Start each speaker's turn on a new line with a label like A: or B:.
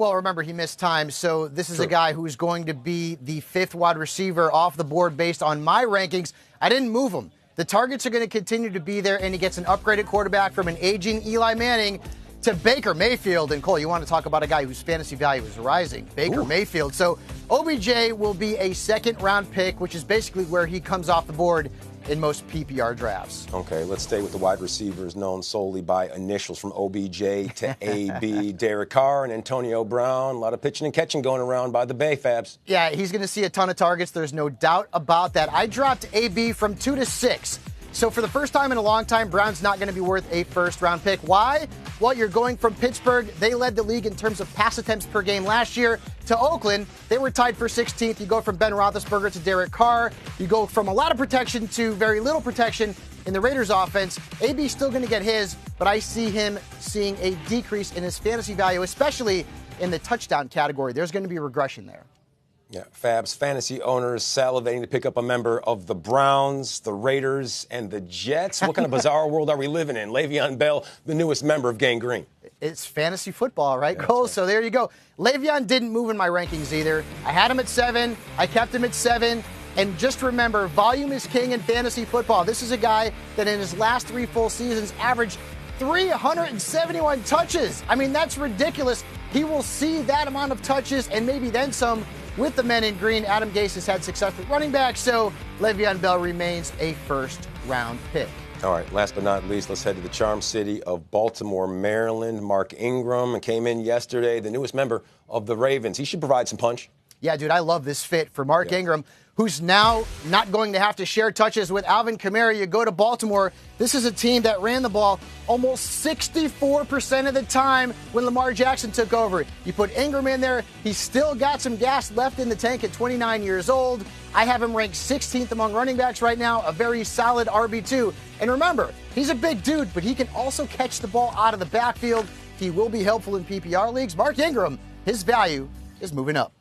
A: Well, remember, he missed time, so this is a guy who's going to be the 5th wide receiver off the board based on my rankings. I didn't move him. The targets are going to continue to be there, and he gets an upgraded quarterback from an aging Eli Manning to Baker Mayfield. And, Cole, you want to talk about a guy whose fantasy value is rising, Baker Mayfield. So OBJ will be a second-round pick, which is basically where he comes off the board in most PPR drafts.
B: Okay, let's stay with the wide receivers known solely by initials from OBJ to AB. Derek Carr and Antonio Brown. A lot of pitching and catching going around by the Bay, Fabs.
A: Yeah, he's going to see a ton of targets. There's no doubt about that. I dropped AB from 2 to 6. So for the first time in a long time, Brown's not going to be worth a first-round pick. Why? Well, you're going from Pittsburgh. They led the league in terms of pass attempts per game last year. To Oakland, they were tied for 16th. You go from Ben Roethlisberger to Derek Carr. You go from a lot of protection to very little protection in the Raiders offense. AB's still going to get his, but I see him seeing a decrease in his fantasy value, especially in the touchdown category. There's going to be a regression there.
B: Yeah, Fabs, fantasy owners salivating to pick up a member of the Browns, the Raiders, and the Jets. What kind of bizarre world are we living in? Le'Veon Bell, the newest member of Gang Green.
A: It's fantasy football, right, Cole? Right. So there you go. Le'Veon didn't move in my rankings either. I had him at 7. I kept him at 7. And just remember, volume is king in fantasy football. This is a guy that in his last 3 full seasons averaged 371 touches. I mean, that's ridiculous. He will see that amount of touches and maybe then some with the men in green. Adam Gase has had success with running backs, so Le'Veon Bell remains a first-round pick.
B: All right, last but not least, let's head to the charm city of Baltimore, Maryland. Mark Ingram came in yesterday, the newest member of the Ravens. He should provide some punch.
A: Yeah, dude, I love this fit for Mark Ingram, who's now not going to have to share touches with Alvin Kamara. You go to Baltimore. This is a team that ran the ball almost 64% of the time when Lamar Jackson took over. You put Ingram in there. He's still got some gas left in the tank at 29 years old. I have him ranked 16th among running backs right now, a very solid RB2. And remember, he's a big dude, but he can also catch the ball out of the backfield. He will be helpful in PPR leagues. Mark Ingram, his value is moving up.